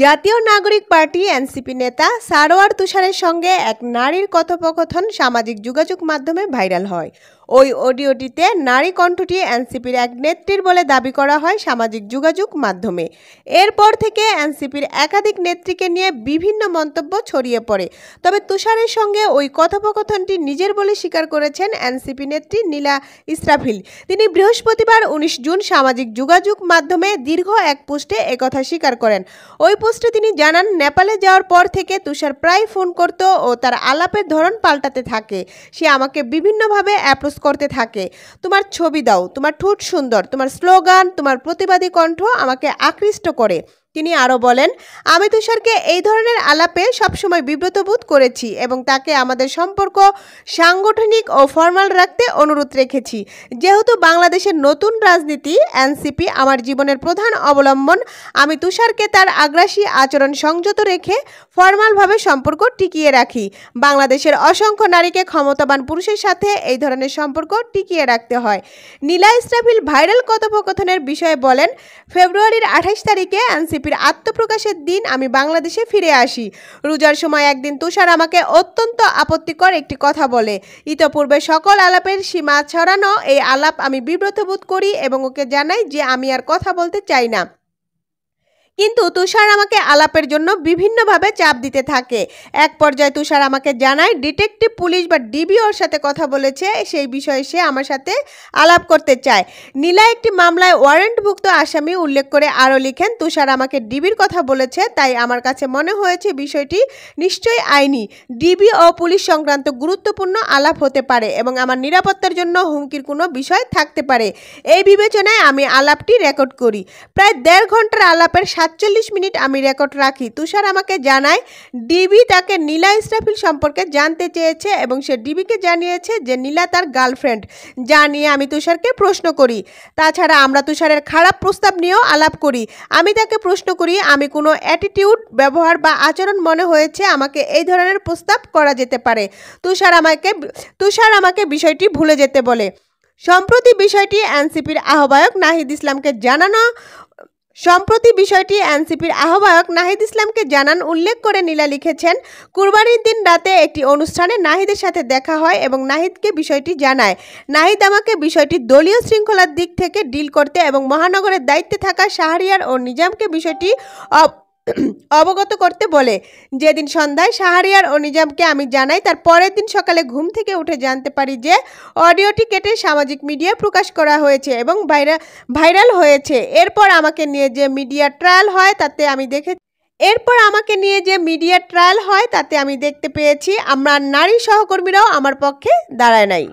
জাতীয় নাগরিক party NCP নেতা সারোয়ার তুষারের সঙ্গে এক নারীর কথোপকথন সামাজিক যোগাযোগ মাধ্যমে ভাইরাল হয়। ওই অডিওটিতে নারী কণ্ঠটি এনসিপির এক নেত্রীর বলে দাবি করা হয় সামাজিক যোগাযোগ মাধ্যমে। এরপর থেকে এনসিপির একাধিক নেত্রীকে নিয়ে বিভিন্ন মন্তব্য ছড়িয়ে পড়ে। তবে তুষারের সঙ্গে ওই কথোপকথনটি নিজের বলে স্বীকার করেছেন এনসিপি নেত্রী নীলা ইসরাফিল। তিনি বৃহস্পতিবার 19 জুন সামাজিক যোগাযোগ মাধ্যমে দীর্ঘ এক পোস্টে একথা স্বীকার করেন। ওই পোস্টে তিনি জানান, নেপালে যাওয়ার পর থেকে তুষার প্রায় ফোন করত ও তার আলাপের ধরন পাল্টাতে থাকে। সে আমাকে বিভিন্নভাবে অ্যাপ্রোচ করতে থাকে। তোমার ছবি দাও, তোমার ঠোঁট সুন্দর, তোমার স্লোগান, তোমার প্রতিবাদী কণ্ঠ আমাকে আকৃষ্ট করে। তিনি আরও বলেন, আমি তুষারকে এই ধরনের আলাপে সবসময় বিব্রত বোধ করেছি এবং তাকে আমাদের সম্পর্ক সাংগঠনিক ও ফর্মাল রাখতে অনুরোধ রেখেছি। যেহেতু বাংলাদেশের নতুন রাজনীতি এনসিপি আমার জীবনের প্রধান অবলম্বন, আমি তুষারকে তার আগ্রাসী আচরণ সংযত রেখে ফর্মালভাবে সম্পর্ক টিকিয়ে রাখি। বাংলাদেশের অসংখ্য নারীকে ক্ষমতাবান পুরুষের সাথে এই ধরনের সম্পর্ক টিকিয়ে রাখতে হয়। নীলা ইসরাফিল ভাইরাল কথোপকথনের বিষয়ে বলেন, ফেব্রুয়ারির 28 তারিখে এনসিপি আত্মপ্রকাশের দিন আমি বাংলাদেশে ফিরে আসি। রোজার সময় একদিন তুষার আমাকে অত্যন্ত আপত্তিকর একটি কথা বলে। ইতপূর্বে সকল আলাপের সীমা ছড়ানো এই আলাপ আমি বিব্রত বোধ করি এবং ওকে জানাই যে আমি আর কথা বলতে চাই না। কিন্তু তুষার আমাকে আলাপের জন্য বিভিন্নভাবে চাপ দিতে থাকে। এক পর্যায়ে তুষার আমাকে জানায় ডিটেকটিভ পুলিশ বা ডিবি ওর সাথে কথা বলেছে, সেই বিষয়ে সে আমার সাথে আলাপ করতে চায়। নীলা একটি মামলায় ওয়ারেন্টভুক্ত আসামি উল্লেখ করে আরও লিখেন, তুষার আমাকে ডিবির কথা বলেছে, তাই আমার কাছে মনে হয়েছে বিষয়টি নিশ্চয়ই আইনি। ডিবি ও পুলিশ সংক্রান্ত গুরুত্বপূর্ণ আলাপ হতে পারে এবং আমার নিরাপত্তার জন্য হুমকির কোনো বিষয় থাকতে পারে। এই বিবেচনায় আমি আলাপটি রেকর্ড করি। প্রায় 1.5 ঘন্টার আলাপের 47 মিনিট আমি রেকর্ড রাখি। তুষার আমাকে জানায় ডিবি তাকে নীলা ইসরাফিল সম্পর্কে জানতে চেয়েছে এবং সে ডিবিকে জানিয়েছে যে নীলা তার গার্লফ্রেন্ড, যা নিয়ে আমি তুষারকে প্রশ্ন করি। তাছাড়া আমরা তুষারের খারাপ প্রস্তাব নিয়েও আলাপ করি। আমি তাকে প্রশ্ন করি আমি কোনো অ্যাটিটিউড, ব্যবহার বা আচরণ মনে হয়েছে আমাকে এই ধরনের প্রস্তাব করা যেতে পারে। তুষার আমাকে বিষয়টি ভুলে যেতে বলে। সম্প্রতি বিষয়টি এনসিপির আহ্বায়ক নাহিদ ইসলামকে জানান উল্লেখ করে নীলা লিখেছেন, কুরবানির দিন রাতে একটি অনুষ্ঠানে নাহিদের সাথে দেখা হয় এবং নাহিদকে বিষয়টি জানায়। নাহিদ আমাকে বিষয়টি দলীয় শৃঙ্খলার দিক থেকে ডিল করতে এবং মহানগরের দায়িত্বে থাকা শাহরিয়ার ও নিজামকে বিষয়টি অবগত করতে বলে। যেদিন সন্ধ্যায় শাহরিয়ার ও নিজামকে আমি জানাই, তার পরের দিন সকালে ঘুম থেকে উঠে জানতে পারি যে অডিওটি কেটে সামাজিক মিডিয়ায় প্রকাশ করা হয়েছে এবং ভাইরাল হয়েছে। এরপর আমাকে নিয়ে যে মিডিয়া ট্রায়াল হয় তাতে আমি দেখতে পেয়েছি আমার নারী সহকর্মীরাও আমার পক্ষে দাঁড়ায় নাই।